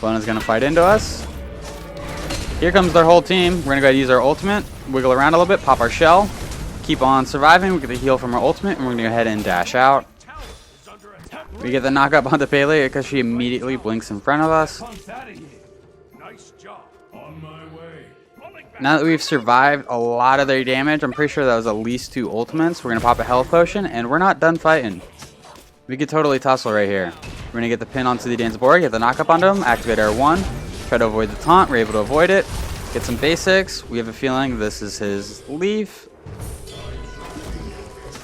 Bone is going to fight into us. Here comes their whole team. We're going to go ahead and use our ultimate, wiggle around a little bit, pop our shell, keep on surviving. We're going to heal from our ultimate, and we're going to go ahead and dash out. We get the knockup on the Pele because she immediately blinks in front of us. Now that we've survived a lot of their damage, I'm pretty sure that was at least 2 ultimates. We're going to pop a health potion, and we're not done fighting. We could totally tussle right here. We're going to get the pin onto the Danzabora, get the knockup onto him, activate our 1, try to avoid the taunt. We're able to avoid it. Get some basics. We have a feeling this is his leaf.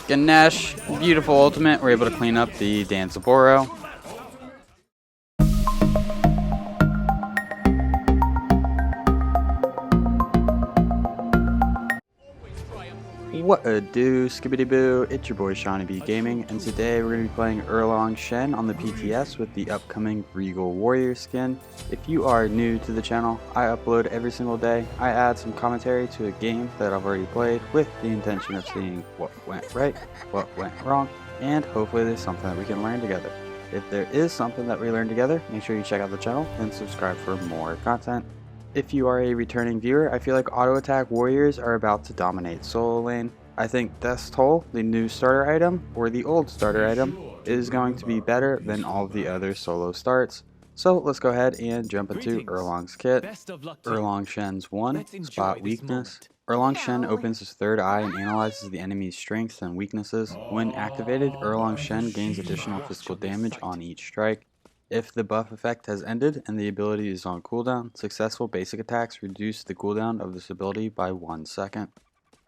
Ganesh, beautiful ultimate. We're able to clean up the Danzabora. What a do, skibbity boo, it's your boy SeanyB Gaming, and today we're going to be playing Erlang Shen on the PTS with the upcoming Regal Warrior skin. If you are new to the channel, I upload every single day. I add some commentary to a game that I've already played with the intention of seeing what went right, what went wrong, and hopefully there's something that we can learn together. If there is something that we learn together, make sure you check out the channel and subscribe for more content. If you are a returning viewer, I feel like auto attack warriors are about to dominate solo lane. I think Death's Toll, the new starter item, or the old starter item, is going to be better than all of the other solo starts. So let's go ahead and jump into Erlang's kit. Erlang Shen's 1, Spot Weakness. Erlang Shen opens his third eye and analyzes the enemy's strengths and weaknesses. When activated, Erlang Shen gains additional physical damage on each strike. If the buff effect has ended and the ability is on cooldown, successful basic attacks reduce the cooldown of this ability by 1 second.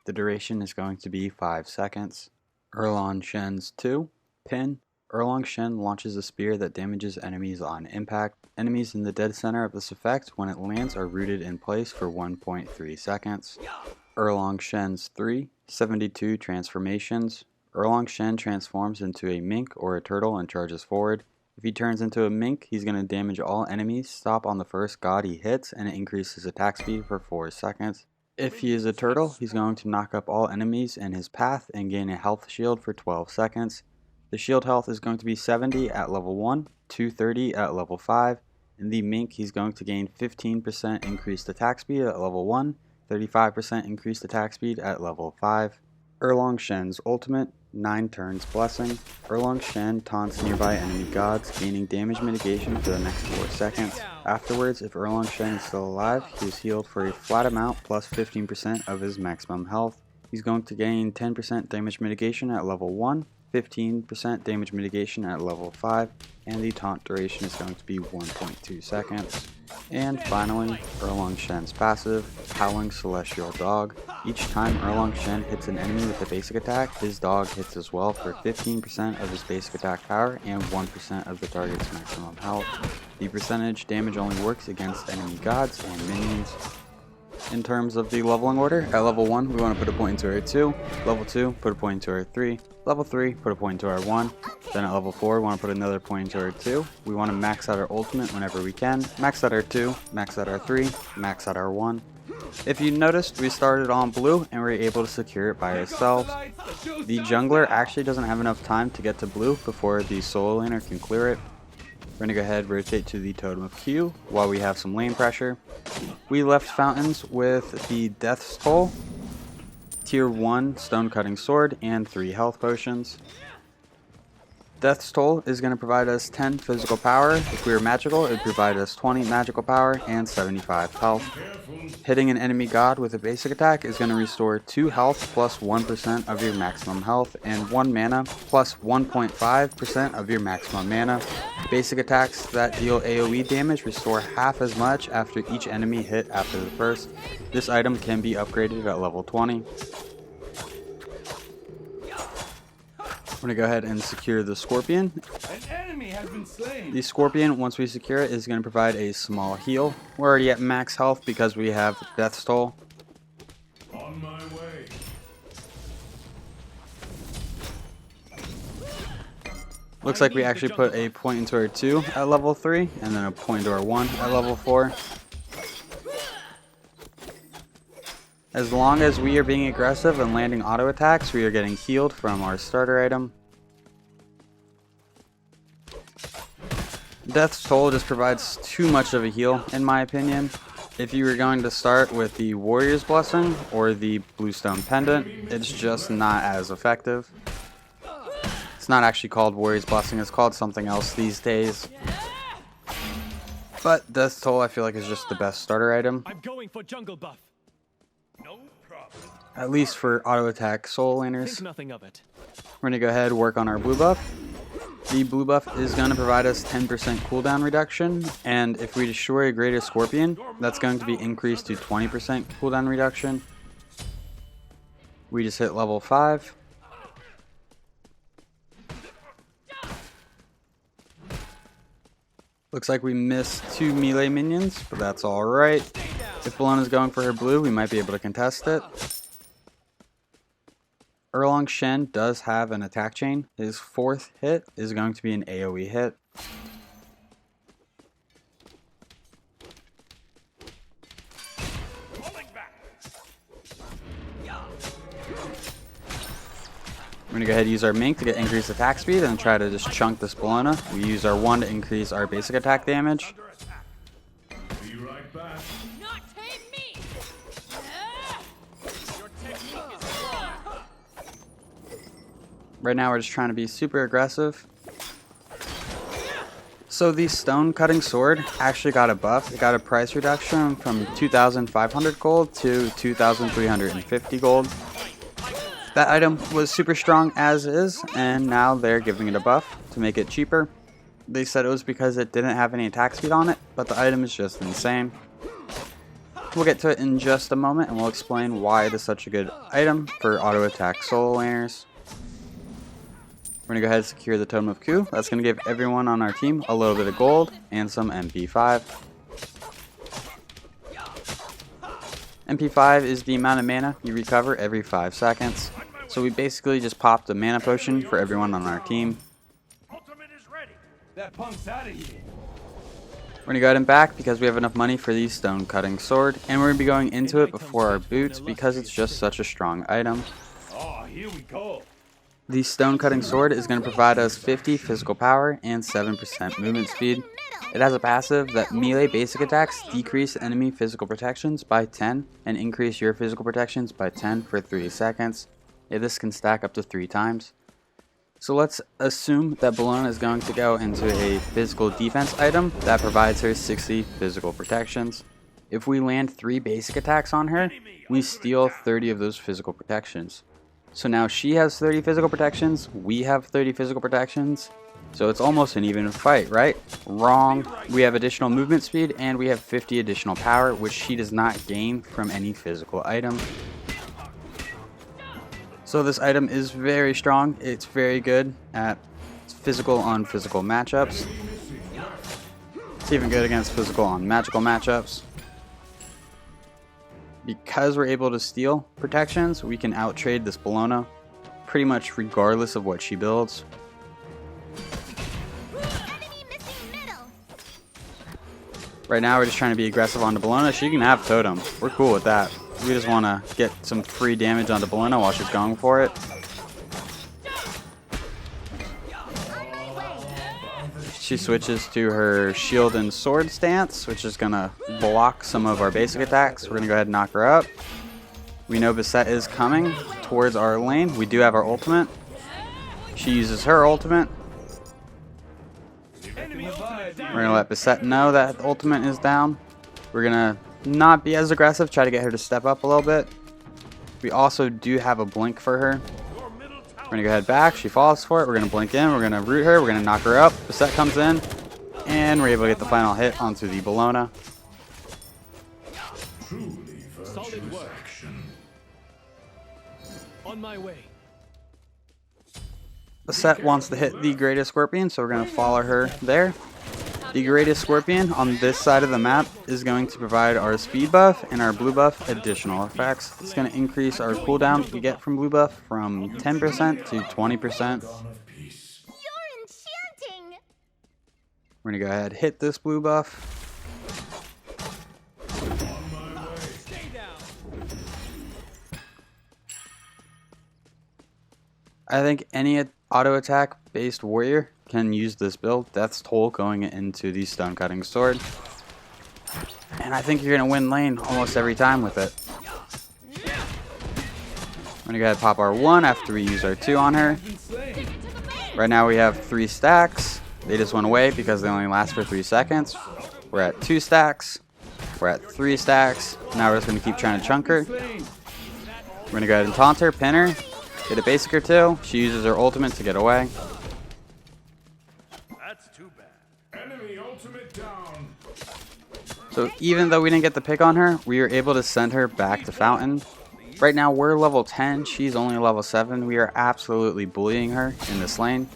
The duration is going to be 5 seconds. Erlang Shen's 2, Pin. Erlang Shen launches a spear that damages enemies on impact. Enemies in the dead center of this effect when it lands are rooted in place for 1.3 seconds. Erlang Shen's 3, 72 Transformations. Erlang Shen transforms into a mink or a turtle and charges forward. If he turns into a mink, he's going to damage all enemies, stop on the first god he hits, and increase his attack speed for 4 seconds. If he is a turtle, he's going to knock up all enemies in his path and gain a health shield for 12 seconds. The shield health is going to be 70 at level 1, 230 at level 5. In the mink, he's going to gain 15% increased attack speed at level 1, 35% increased attack speed at level 5. Erlang Shen's ultimate, 9 turns blessing. Erlang Shen taunts nearby enemy gods, gaining damage mitigation for the next 4 seconds. Afterwards, if Erlang Shen is still alive, he is healed for a flat amount plus 15% of his maximum health. He's going to gain 10% damage mitigation at level 1, 15% damage mitigation at level 5, and the taunt duration is going to be 1.2 seconds. And finally, Erlang Shen's passive, Howling Celestial Dog. Each time Erlang Shen hits an enemy with a basic attack, his dog hits as well for 15% of his basic attack power and 1% of the target's maximum health. The percentage damage only works against enemy gods and minions. In terms of the leveling order, at level 1 we want to put a point into our 2, level 2 put a point into our 3, level 3 put a point into our 1, then at level 4 we want to put another point into our 2. We want to max out our ultimate whenever we can, max out our 2, max out our 3, max out our 1. If you noticed, we started on blue and we were able to secure it by ourselves. The jungler actually doesn't have enough time to get to blue before the solo laner can clear it. We're going to go ahead and rotate to the Totem of Q while we have some lane pressure. We left fountains with the Death's Toll, Tier 1 Stone Cutting Sword, and 3 health potions. Death's Toll is going to provide us 10 physical power. If we were magical, it would provide us 20 magical power and 75 health. Hitting an enemy god with a basic attack is going to restore 2 health plus 1% of your maximum health and 1 mana plus 1.5% of your maximum mana. Basic attacks that deal AoE damage restore half as much after each enemy hit after the first. This item can be upgraded at level 20. I'm going to go ahead and secure the Scorpion. An enemy has been slain. The Scorpion, once we secure it, is going to provide a small heal. We're already at max health because we have Death's Toll. On my way. Looks like we actually put a point into our 2 at level 3, and then a point into our 1 at level 4. As long as we are being aggressive and landing auto attacks, we are getting healed from our starter item. Death's Toll just provides too much of a heal, in my opinion. If you were going to start with the Warrior's Blessing or the Bluestone Pendant, it's just not as effective. It's not actually called Warrior's Blessing, it's called something else these days. But Death's Toll, I feel like, is just the best starter item. I'm going for jungle buff. No problem. At least for auto attack soul laners. Think nothing of it. We're going to go ahead and work on our blue buff. The blue buff is going to provide us 10% cooldown reduction, and if we destroy a greater scorpion, that's going to be increased to 20% cooldown reduction. We just hit level 5. Looks like we missed 2 melee minions, but that's alright. If Bellona's going for her blue, we might be able to contest it. Erlang Shen does have an attack chain. His 4th hit is going to be an AoE hit. We're going to go ahead and use our Mink to get increased attack speed and try to just chunk this Bellona. We use our 1 to increase our basic attack damage. Be right back. Not tame me! Your technique is Right now we're just trying to be super aggressive. So the stone cutting sword actually got a buff. It got a price reduction from 2,500 gold to 2,350 gold. That item was super strong as is, and now they're giving it a buff to make it cheaper. They said it was because it didn't have any attack speed on it, but the item is just insane. We'll get to it in just a moment, and we'll explain why it is such a good item for auto attack solo laners. We're going to go ahead and secure the Totem of Ku. That's going to give everyone on our team a little bit of gold and some MP5. MP5 is the amount of mana you recover every 5 seconds. So we basically just popped a mana potion for everyone on our team. Ultimate is ready. That punk's out of here. We're going to go ahead and back because we have enough money for the stone cutting sword. And we're going to be going into it before our boots because it's just such a strong item. Oh, here we go. The stone cutting sword is going to provide us 50 physical power and 7% movement speed. It has a passive that melee basic attacks decrease enemy physical protections by 10 and increase your physical protections by 10 for 3 seconds. This can stack up to 3 times. So let's assume that Bellona is going to go into a physical defense item that provides her 60 physical protections. If we land 3 basic attacks on her, we steal 30 of those physical protections. So now she has 30 physical protections, we have 30 physical protections. So it's almost an even fight, right? Wrong. We have additional movement speed and we have 50 additional power, which she does not gain from any physical item. So this item is very strong. It's very good at physical on physical matchups. It's even good against physical on magical matchups. Because we're able to steal protections, we can outtrade this Bellona pretty much regardless of what she builds. Right now we're just trying to be aggressive onto Bellona. She can have Totem. We're cool with that. We just want to get some free damage onto Bellona while she's going for it. She switches to her shield and sword stance, which is going to block some of our basic attacks. We're going to go ahead and knock her up. We know Beset is coming towards our lane. We do have our ultimate. She uses her ultimate. We're going to let Beset know that the ultimate is down. We're going to not be as aggressive, try to get her to step up a little bit. We also do have a blink for her. We're going to go ahead back. She falls for it. We're going to blink in. We're going to root her. We're going to knock her up. Beset comes in. And we're able to get the final hit onto the Bellona. Solid work. On my way. Beset wants to hit the Greatest Scorpion, so we're going to follow her there. The Greatest Scorpion on this side of the map is going to provide our speed buff and our blue buff additional effects. It's going to increase our cooldown we get from blue buff from 10% to 20%. You're enchanting! We're going to go ahead and hit this blue buff. Stay down. I think any auto attack based warrior can use this build, Death's Toll going into the Stone Cutting Sword. And I think you're going to win lane almost every time with it. I'm going to go ahead and pop our 1 after we use our 2 on her. Right now we have 3 stacks. They just went away because they only last for 3 seconds. We're at 2 stacks. We're at 3 stacks. Now we're just going to keep trying to chunk her. We're going to go ahead and taunt her, pin her, hit a basic or 2. She uses her ultimate to get away. That's too bad. Enemy ultimate down. So even though we didn't get the pick on her, we were able to send her back to Fountain. Right now we're level 10, she's only level 7. We are absolutely bullying her in this lane.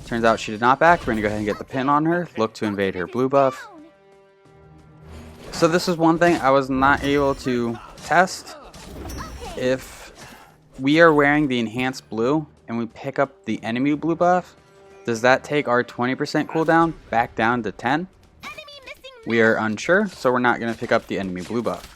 Turns out she did not back. We're going to go ahead and get the pin on her, look to invade her blue buff. So this is one thing I was not able to test. If we are wearing the enhanced blue and we pick up the enemy blue buff, does that take our 20% cooldown back down to 10? We are unsure, so we're not going to pick up the enemy blue buff.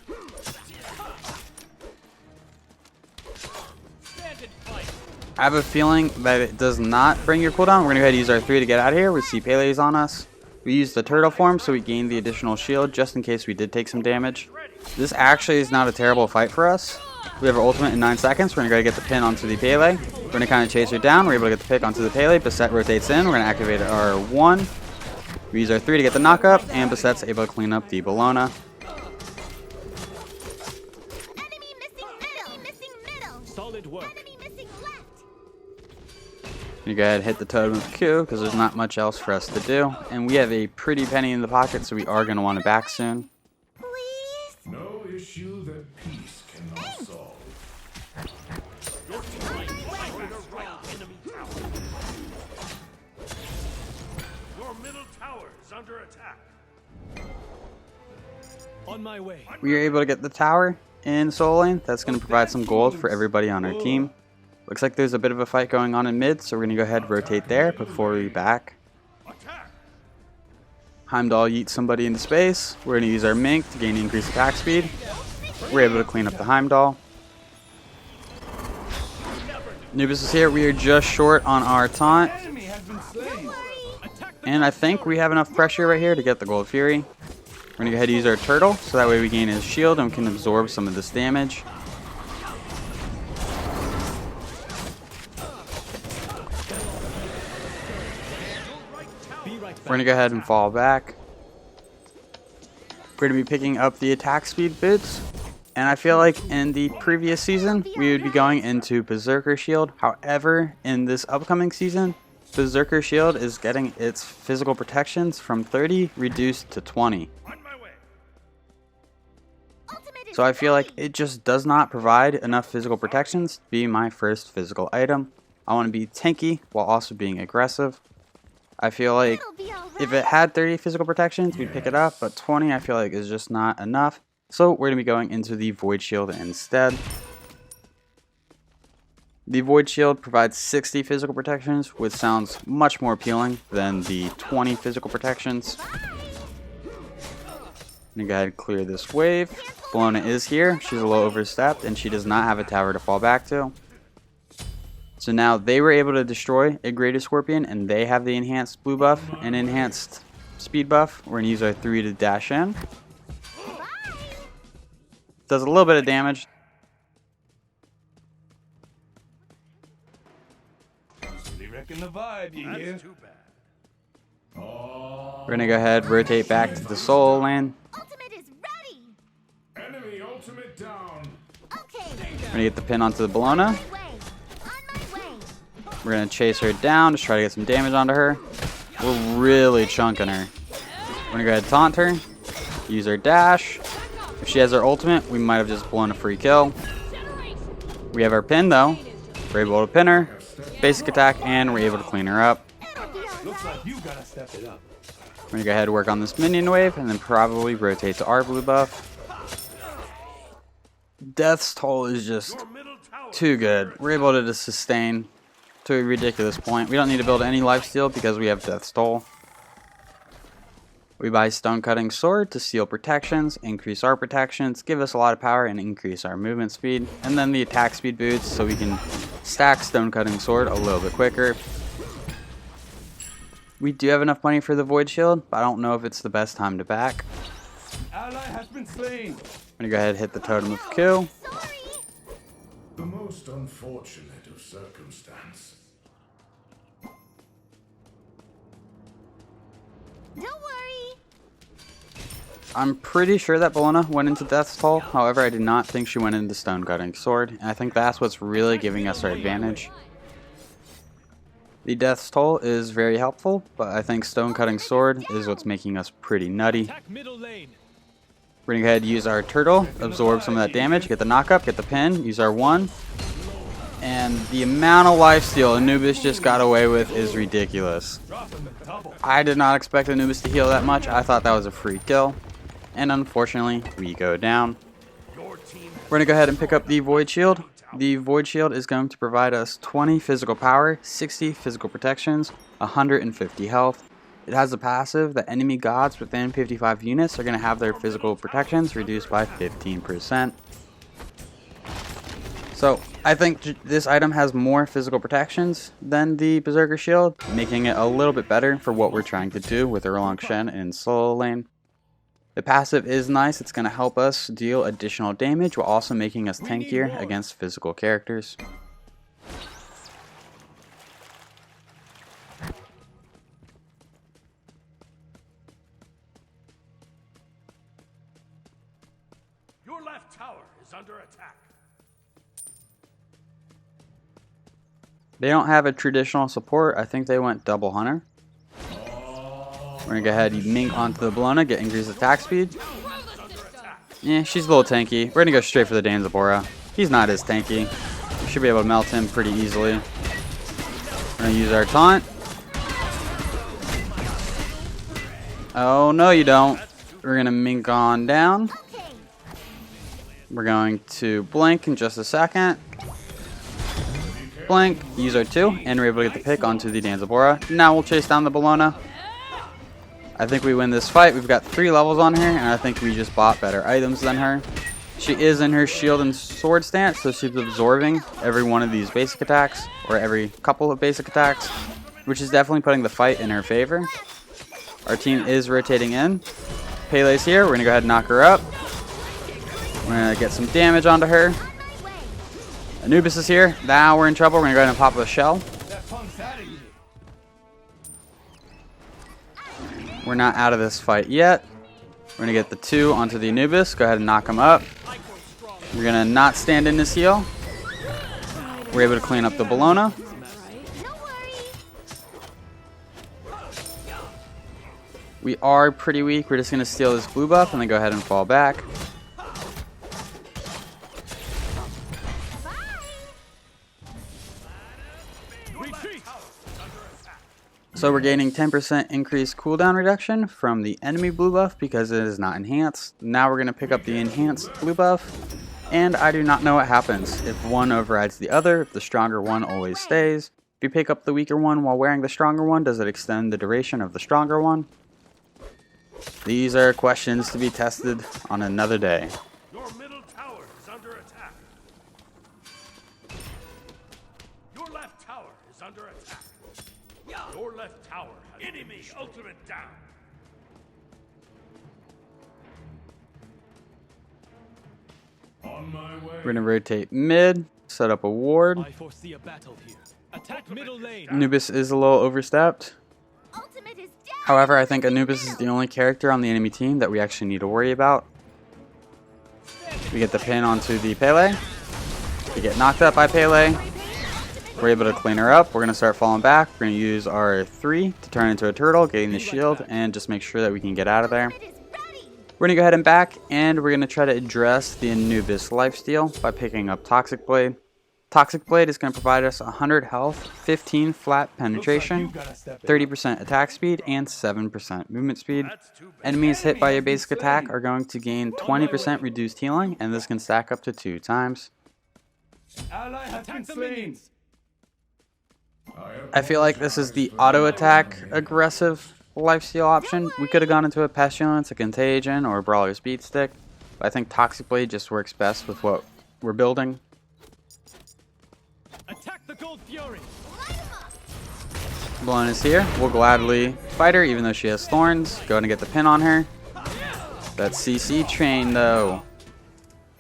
I have a feeling that it does not bring your cooldown. We're going to go ahead and use our 3 to get out of here. We see Pele's on us. We used the turtle form, so we gained the additional shield just in case we did take some damage. This actually is not a terrible fight for us. We have our ultimate in 9 seconds. We're going to go get the pin onto the Pele. We're going to kind of chase her down. We're able to get the pick onto the Pele. Beset rotates in. We're going to activate our 1. We use our 3 to get the knockup, and Beset's able to clean up the Bologna. Solid work. You go ahead and hit the totem with Q because there's not much else for us to do. And we have a pretty penny in the pocket, so we are going to want to back soon. No issue that peace cannot solve. Your middle tower is under attack. On my way. We are able to get the tower in solo lane. That's going to provide some gold for everybody on our team. Looks like there's a bit of a fight going on in mid, so we're going to go ahead and rotate there before we back. Heimdall yeets somebody into space. We're going to use our Mink to gain increased attack speed. We're able to clean up the Heimdall. Anubis is here. We are just short on our taunt. And I think we have enough pressure right here to get the Gold Fury. We're going to go ahead and use our turtle, so that way we gain his shield and we can absorb some of this damage. We're going to go ahead and fall back. We're going to be picking up the attack speed boots. And I feel like in the previous season, we would be going into Berserker Shield. However, in this upcoming season, Berserker Shield is getting its physical protections from 30 reduced to 20. So I feel like it just does not provide enough physical protections to be my first physical item. I want to be tanky while also being aggressive. I feel like if it had 30 physical protections, we'd pick it up, but 20 I feel like is just not enough. So we're going to be going into the Void Shield instead. The Void Shield provides 60 physical protections, which sounds much more appealing than the 20 physical protections. I'm going to go ahead and clear this wave. Bologna is here. She's a little overstepped, and she does not have a tower to fall back to. So now they were able to destroy a Greater Scorpion, and they have the enhanced blue buff and enhanced speed buff. We're going to use our 3 to dash in. Does a little bit of damage. Really wrecking the vibe, you hear? Too bad. We're going to go ahead, rotate back to the solo lane. Ultimate is ready. Enemy ultimate down. Okay. We're going to get the pin onto the Bologna. On my way. We're going to chase her down, just try to get some damage onto her. We're really chunking her. We're going to go ahead and taunt her. Use our dash. If she has her ultimate, we might have just blown a free kill. We have our pin though. We're able to pin her. Basic attack, and we're able to clean her up. Looks like you gotta step it up. We're going to go ahead and work on this minion wave, and then probably rotate to our blue buff. Death's Toll is just too good. We're able to just sustain to a ridiculous point. We don't need to build any lifesteal because we have Death's Toll. We buy Stone Cutting Sword to seal protections, increase our protections, give us a lot of power, and increase our movement speed. And then the attack speed boots so we can stack Stone Cutting Sword a little bit quicker. We do have enough money for the Void Shield, but I don't know if it's the best time to back. Ally has been slain. I'm gonna go ahead and hit the totem of kill. Sorry. The most unfortunate of circumstance. Don't worry. I'm pretty sure that Bologna went into Death's Toll. However, I do not think she went into Stone Cutting Sword, and I think that's what's really giving us our advantage. The Death's Toll is very helpful, but I think Stone Cutting Sword is what's making us pretty nutty. Attack middle lane. We're gonna go ahead and use our turtle, absorb some of that damage, get the knockup, get the pin, use our 1. And the amount of lifesteal Anubis just got away with is ridiculous. I did not expect Anubis to heal that much. I thought that was a free kill. And unfortunately, we go down. We're gonna go ahead and pick up the Void Shield. The Void Shield is going to provide us 20 physical power, 60 physical protections, 150 health. It has a passive that enemy gods within 55 units are going to have their physical protections reduced by 15%. So I think this item has more physical protections than the Berserker Shield, making it a little bit better for what we're trying to do with Erlang Shen in solo lane. The passive is nice. It's going to help us deal additional damage while also making us tankier against physical characters. Your left tower is under attack. They don't have a traditional support. I think they went double hunter. We're going to go ahead and mink onto the Bologna, get increased attack speed. Yeah, she's a little tanky. We're going to go straight for the Danzabora. He's not as tanky. We should be able to melt him pretty easily. We're going to use our taunt. Oh, no you don't. We're going to mink on down. We're going to blink in just a second. Blink, use our 2, and we're able to get the pick onto the Danzabora. Now we'll chase down the Bologna. I think we win this fight. We've got 3 levels on her, and I think we just bought better items than her. She is in her shield and sword stance, so she's absorbing every one of these basic attacks, or every couple of basic attacks, which is definitely putting the fight in her favor. Our team is rotating in. Pele's here. We're going to go ahead and knock her up. We're going to get some damage onto her. Anubis is here. Now we're in trouble. We're going to go ahead and pop a shell. That punk's out of here. We're not out of this fight yet. We're going to get the 2 onto the Anubis. Go ahead and knock him up. We're going to not stand in this heal. We're able to clean up the Bologna. We are pretty weak. We're just going to steal this blue buff and then go ahead and fall back. So we're gaining 10% increased cooldown reduction from the enemy blue buff because it is not enhanced. Now we're going to pick up the enhanced blue buff, and I do not know what happens. If one overrides the other, if the stronger one always stays. If you pick up the weaker one while wearing the stronger one, does it extend the duration of the stronger one? These are questions to be tested on another day. Your middle tower is under attack. Your left tower is under attack. Your left tower has enemy ultimate down. On my way. We're going to rotate mid, set up a ward. I foresee a battle here. Attack middle lane. Anubis is a little overstepped. Ultimate is down. However, I think Anubis is the only character on the enemy team that we actually need to worry about. We get the pin onto the Pele. We get knocked up by Pele. We're able to clean her up. We're going to start falling back. We're going to use our 3 to turn into a turtle, getting the shield, and just make sure that we can get out of there. Ultimate is ready. We're going to go ahead and back, and we're going to try to address the Anubis lifesteal by picking up Toxic Blade. Toxic Blade is going to provide us 100 health, 15 flat penetration, 30% attack speed, and 7% movement speed. Enemies hit by a basic attack are going to gain 20% reduced healing, and this can stack up to 2 times. Ally has been Attack the slain. minions. I feel like this is the auto attack aggressive lifesteal option. We could have gone into a Pestilence, a Contagion, or a Brawler Speed Stick, but I think Toxic Blade just works best with what we're building. Attack the gold fury. Light 'em up. Bologna's here. We'll gladly fight her even though she has thorns. Go ahead and get the pin on her. That CC train though.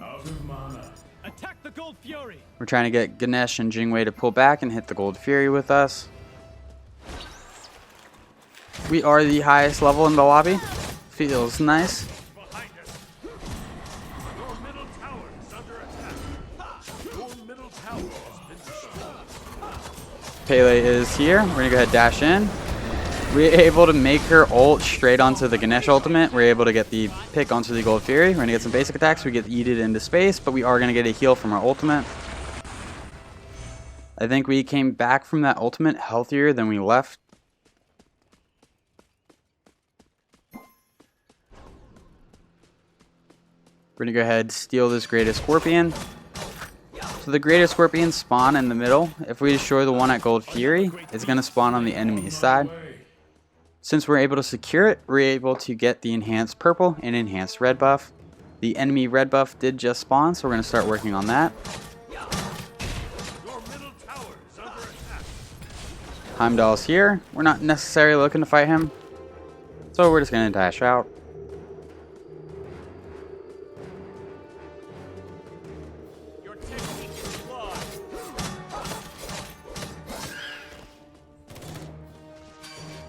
Out of mana. Attack the Gold Fury. We're trying to get Ganesh and Jingwei to pull back and hit the Gold Fury with us. We are the highest level in the lobby. Feels nice. Behind us. Your middle tower is under attack. Your middle tower has been destroyed. Pele is here. We're gonna go ahead and dash in. We're able to make her ult straight onto the Ganesh ultimate. We're able to get the pick onto the Gold Fury. We're gonna get some basic attacks. We get yeeted into space, but we are gonna get a heal from our ultimate. I think we came back from that ultimate healthier than we left. We're gonna go ahead, steal this Greatest Scorpion. So the Greatest Scorpions spawn in the middle. If we destroy the one at Gold Fury, it's gonna spawn on the enemy's side. Since we're able to secure it, we're able to get the enhanced purple and enhanced red buff. The enemy red buff did just spawn, so we're gonna start working on that. Your middle tower is under attack. Heimdall's here. We're not necessarily looking to fight him, so we're just gonna dash out. Your technique is flawed.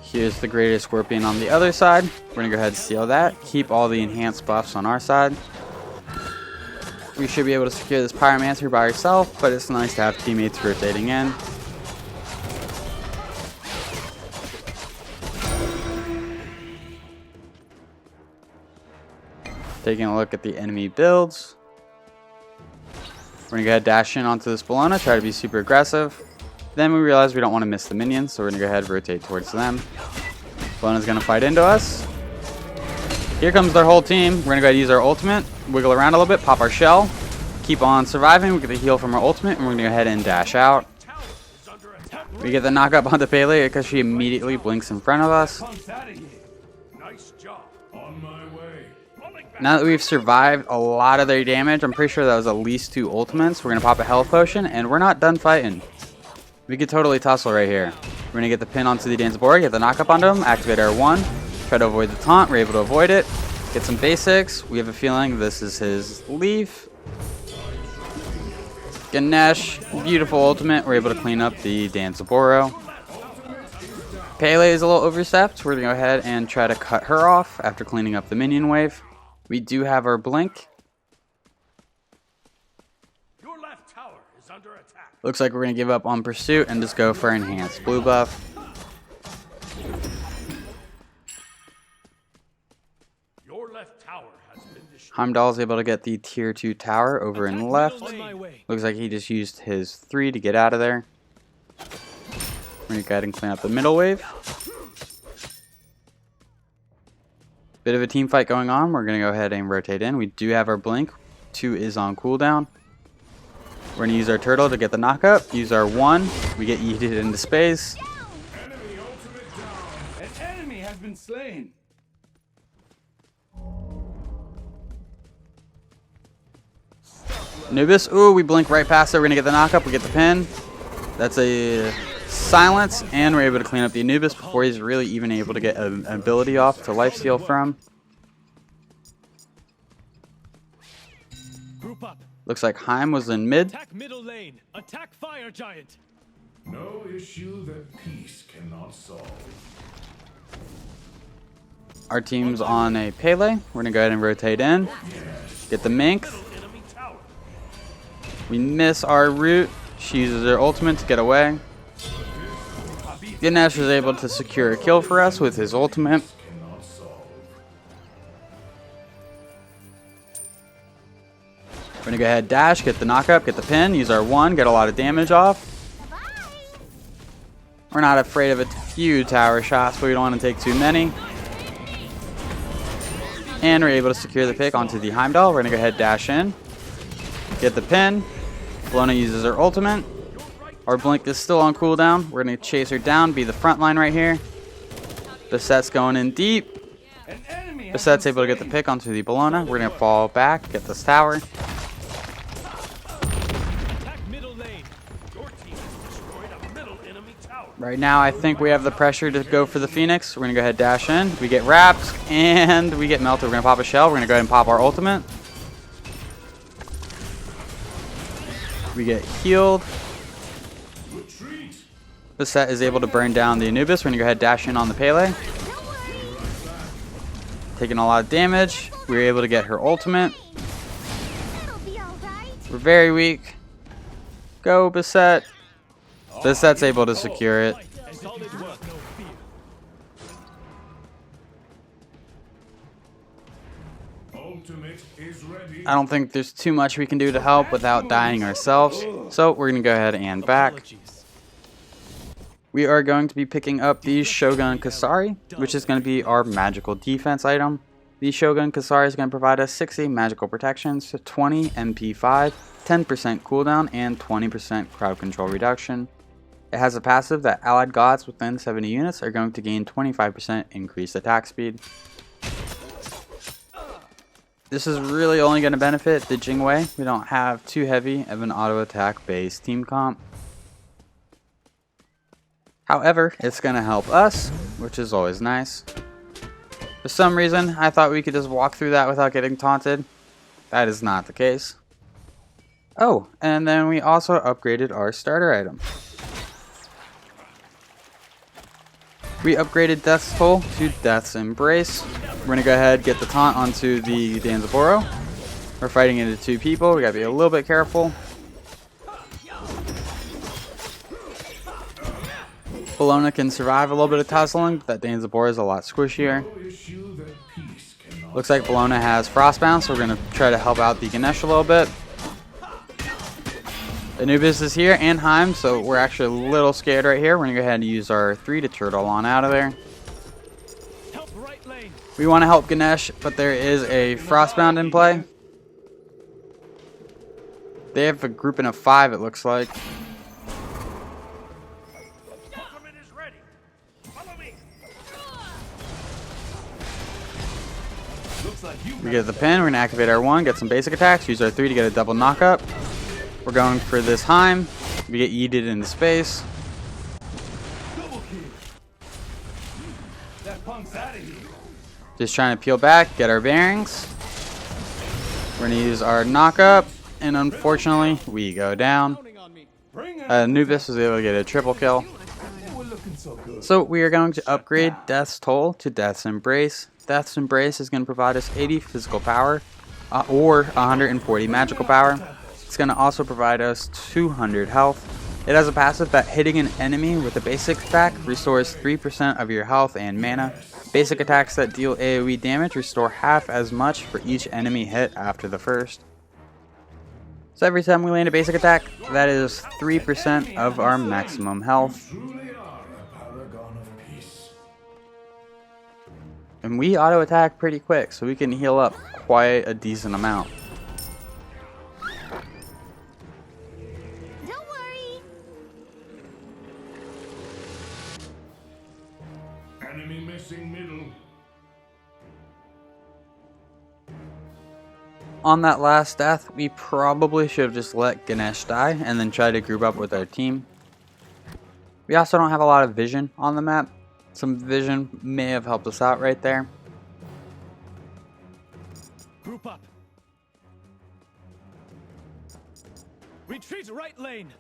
Here's the Greatest Scorpion on the other side. We're gonna go ahead and steal that. Keep all the enhanced buffs on our side. We should be able to secure this Pyromancer by ourselves, but it's nice to have teammates rotating in. Taking a look at the enemy builds. We're gonna go ahead and dash in onto this Bologna, try to be super aggressive. Then we realize we don't want to miss the minions, so we're gonna go ahead and rotate towards them. Bologna's gonna fight into us. Here comes their whole team. We're gonna go ahead and use our ultimate, wiggle around a little bit, pop our shell, keep on surviving. We get the heal from our ultimate, and we're gonna go ahead and dash out. Tower is under attack. We get the knockup onto Pele because she immediately blinks in front of us. Nice job. On my way. Falling back. Now that we've survived a lot of their damage, I'm pretty sure that was at least 2 ultimates. We're gonna pop a health potion, and we're not done fighting. We could totally tussle right here. We're gonna get the pin onto the Danzabora, get the knockup onto him, activate our 1, try to avoid the taunt. We're able to avoid it. Get some basics. We have a feeling this is his leaf. Ganesh, beautiful ultimate. We're able to clean up the Danzaboro. Pele is a little overstepped. We're gonna go ahead and try to cut her off after cleaning up the minion wave. We do have our blink. Your left tower is under attack. Looks like we're gonna give up on pursuit and just go for enhanced blue buff. Your left tower has been destroyed. Heimdall's able to get the tier 2 tower over in left. On my way. Looks like he just used his 3 to get out of there. We're gonna go ahead and clean up the middle wave. Bit of a team fight going on. We're gonna go ahead and rotate in. We do have our blink. 2 is on cooldown. We're gonna use our turtle to get the knockup. Use our 1. We get yeeted into space. Enemy ultimate down. An enemy has been slain. Anubis. Ooh, we blink right past it. We're gonna get the knockup. We get the pin. That's a silence, and we're able to clean up the Anubis before he's really even able to get an ability off to lifesteal from. Group up. Looks like Heim was in mid. Attack middle lane. Attack Fire Giant. No issue that peace cannot solve. Our team's on a Pele. We're gonna go ahead and rotate in. Get the Mink. Enemy tower. We miss our root. She uses her ultimate to get away. Ganesh is able to secure a kill for us with his ultimate. Cannot solve. We're gonna go ahead, dash, get the knockup, get the pin, use our 1, get a lot of damage off. We're not afraid of a few tower shots, but we don't want to take too many. And we're able to secure the pick onto the Heimdall. We're gonna go ahead, dash in, get the pin. Bologna uses her ultimate. Our blink is still on cooldown. We're gonna chase her down, be the front line right here. Beset's going in deep. An enemy has Beset's been able to get the slain. pick onto the Bologna. We're gonna fall back, get this tower. Attack middle lane. Your team has destroyed a middle enemy tower. Right Right now, I think we have the pressure to go for the Phoenix. We're going to go ahead and dash in. We get wrapped, and we get melted. We're going to pop a shell. We're going to go ahead and pop our ultimate. We get healed. The set is able to burn down the Anubis. We're going to go ahead and dash in on the Pele. Taking a lot of damage. We were able to get her ultimate. We're very weak. Go, Beset. Beset's able to secure it. I don't think there's too much we can do to help without dying ourselves. So we're going to go ahead and back. We are going to be picking up the Shogun Kusari, which is going to be our magical defense item. The Shogun Kusari is going to provide us 60 magical protections, 20 MP5, 10% cooldown, and 20% crowd control reduction. It has a passive that allied gods within 70 units are going to gain 25% increased attack speed. This is really only going to benefit the Jingwei. We don't have too heavy of an auto attack based team comp. However, it's going to help us, which is always nice. For some reason, I thought we could just walk through that without getting taunted. That is not the case. Oh, and then we also upgraded our starter item. We upgraded Death's Toll to Death's Embrace. We're going to go ahead and get the taunt onto the Danzaboro. We're fighting into two people. We got to be a little bit careful. Bologna can survive a little bit of tussling, but that Danzaboro is a lot squishier. Looks like Bologna has Frostbound, so we're going to try to help out the Ganesh a little bit. Anubis is here and Heim, so we're actually a little scared right here. We're going to go ahead and use our 3 to turtle on out of there. We want to help Ganesh, but there is a Frostbound in play. They have a grouping of 5, it looks like. We get the pin, we're going to activate our 1, get some basic attacks, use our 3 to get a double knockup. We're going for this Heim. We get yeeted into space. Just trying to peel back, get our bearings. We're going to use our knockup, and unfortunately, we go down. Anubis was able to get a triple kill. So we are going to upgrade Death's Toll to Death's Embrace. Death's Embrace is going to provide us 80 physical power, or 140 magical power. It's going to also provide us 200 health. It has a passive that hitting an enemy with a basic attack restores 3% of your health and mana. Basic attacks that deal AoE damage restore half as much for each enemy hit after the first. So every time we land a basic attack, that is 3% of our maximum health. And we auto attack pretty quick, so we can heal up quite a decent amount. Don't worry. Enemy missing middle. On that last death, we probably should have just let Ganesh die and then try to group up with our team. We also don't have a lot of vision on the map. Some vision may have helped us out right there. Group up. Retreat right lane.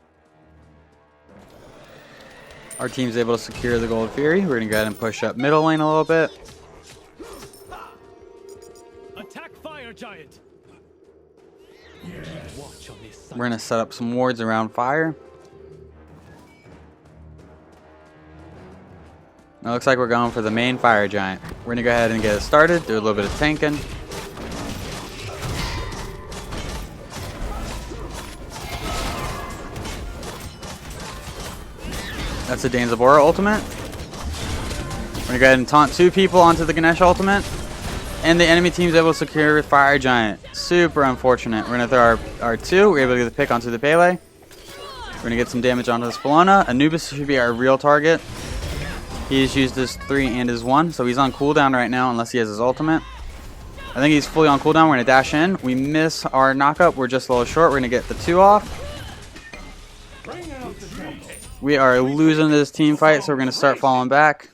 Our team's able to secure the Gold Fury. We're going to go ahead and push up middle lane a little bit. Attack fire giant. Watch on this side. We're going to set up some wards around fire. It looks like we're going for the main fire giant. We're going to go ahead and get it started, do a little bit of tanking. That's a Danzaboro ultimate. We're going to go ahead and taunt 2 people onto the Ganesh ultimate. And the enemy team's able to secure fire giant. Super unfortunate. We're going to throw our 2. We're able to get the pick onto the Pele. We're going to get some damage onto this Bologna. Anubis should be our real target. He's used his 3 and his 1, so he's on cooldown right now unless he has his ultimate. I think he's fully on cooldown. We're going to dash in. We miss our knockup. We're just a little short. We're going to get the 2 off. We are losing this team fight, so we're going to start falling back.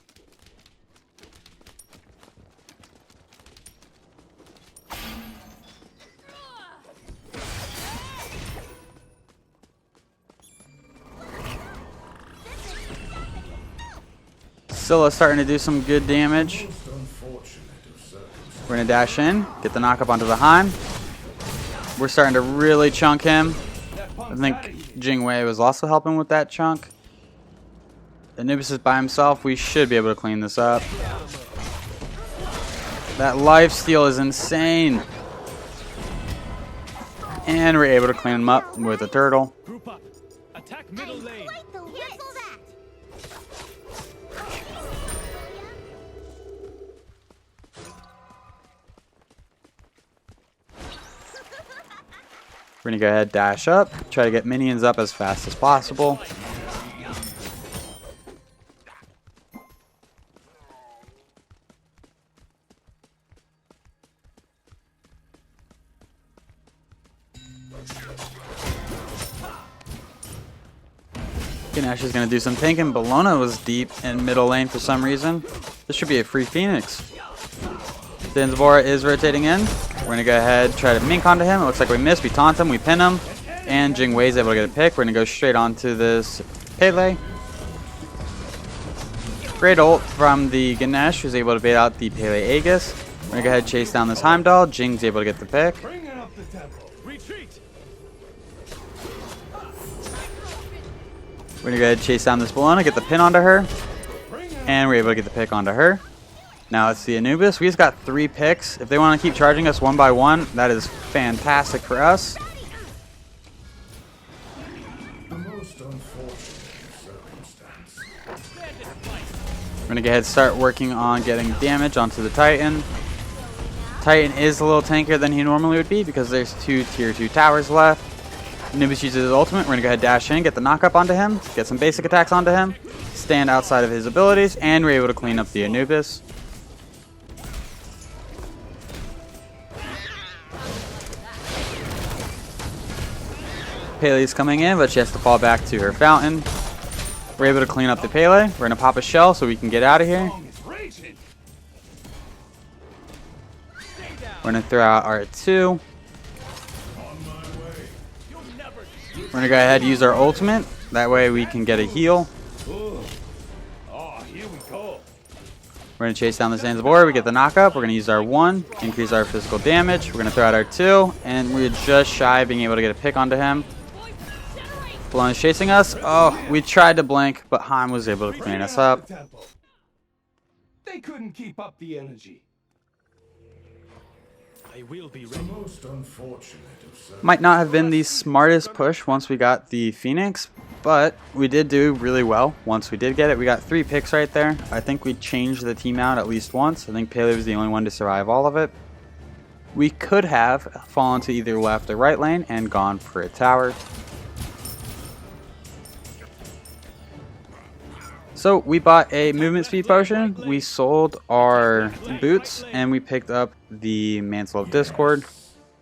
Scylla's starting to do some good damage. We're going to dash in, get the knock up onto the Heim. We're starting to really chunk him. I think Jingwei was also helping with that chunk. Anubis is by himself. We should be able to clean this up. That lifesteal is insane. And we're able to clean him up with a turtle. Group up. Attack middle lane. Quite the cancel that. We're going to go ahead, dash up, try to get minions up as fast as possible. Ganesh is going to do some tanking. Bellona was deep in middle lane for some reason. This should be a free Phoenix. Zanzibora is rotating in. We're going to go ahead, try to mink onto him. It looks like we missed. We taunt him, we pin him. And Jingwei's able to get a pick. We're going to go straight onto this Pele. Great ult from the Ganesh, who's able to bait out the Pele Aegis. We're going to go ahead and chase down this Heimdall. Jing's able to get the pick. Bringing up the tempo. Retreat. We're going to go ahead and chase down this Bellona, get the pin onto her. And we're able to get the pick onto her. Now it's the Anubis. We just got 3 picks. If they want to keep charging us one by one, that is fantastic for us. The most unfortunate circumstance. We're going to go ahead and start working on getting damage onto the Titan. Titan is a little tankier than he normally would be because there's 2 tier 2 towers left. Anubis uses his ultimate. We're going to go ahead and dash in, get the knock up onto him, get some basic attacks onto him, stand outside of his abilities, and we're able to clean up the Anubis. Pele's coming in, but she has to fall back to her fountain. We're able to clean up the Pele. We're going to pop a shell so we can get out of here. We're going to throw out our 2. We're going to go ahead and use our ultimate. That way we can get a heal. Oh, here we go. We're going to chase down the Zanzibora. We get the knockup. We're going to use our 1, increase our physical damage. We're going to throw out our 2, and we're just shy of being able to get a pick onto him. Balloon is chasing us. Oh, we tried to blink, but Heim was able to clean us up. They couldn't keep up the energy. I will be The ready. most unfortunate of circumstances. Might not have been the smartest push once we got the Phoenix, but we did do really well once we did get it. We got 3 picks right there. I think we changed the team out at least once. I think Pele was the only one to survive all of it. We could have fallen to either left or right lane and gone for a tower. So we bought a movement speed potion, we sold our boots, and we picked up the Mantle of Discord.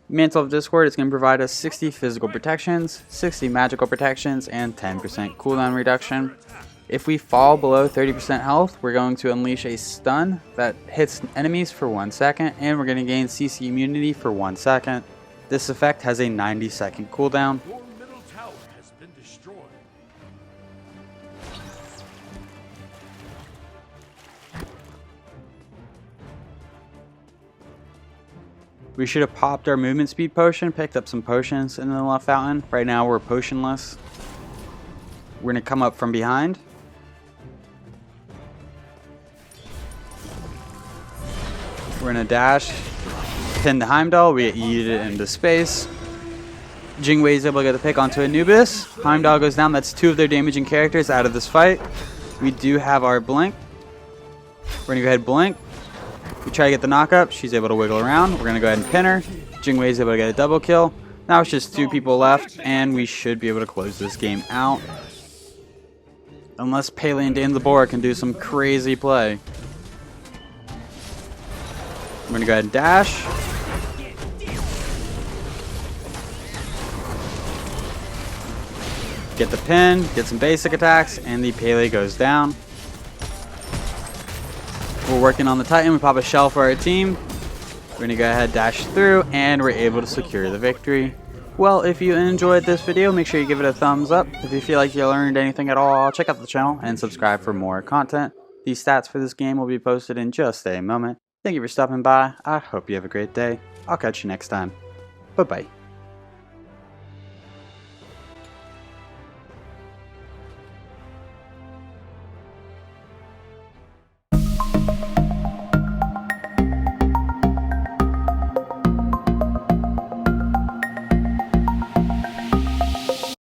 Mantle of Discord is going to provide us 60 physical protections, 60 magical protections, and 10% cooldown reduction. If we fall below 30% health, we're going to unleash a stun that hits enemies for 1 second, and we're going to gain CC immunity for 1 second. This effect has a 90-second cooldown. Your middle tower has been destroyed. We should have popped our movement speed potion, picked up some potions in the left fountain. Right now we're potionless. We're going to come up from behind. We're going to dash, pin the Heimdall, we get yeeted into space. Jingwei is able to get the pick onto Anubis. Heimdall goes down, that's 2 of their damaging characters out of this fight. We do have our blink. We're going to go ahead and blink. We try to get the knockup. She's able to wiggle around. We're going to go ahead and pin her. Jingwei is able to get a double kill. Now it's just 2 people left, and we should be able to close this game out. Unless Pele and Zanzibora can do some crazy play. I'm going to go ahead and dash. Get the pin, get some basic attacks, and the Pele goes down. We're working on the Titan. We pop a shell for our team. We're going to go ahead, dash through, and we're able to secure the victory. Well, if you enjoyed this video, make sure you give it a thumbs up. If you feel like you learned anything at all, check out the channel and subscribe for more content. These stats for this game will be posted in just a moment. Thank you for stopping by. I hope you have a great day. I'll catch you next time. Bye-bye.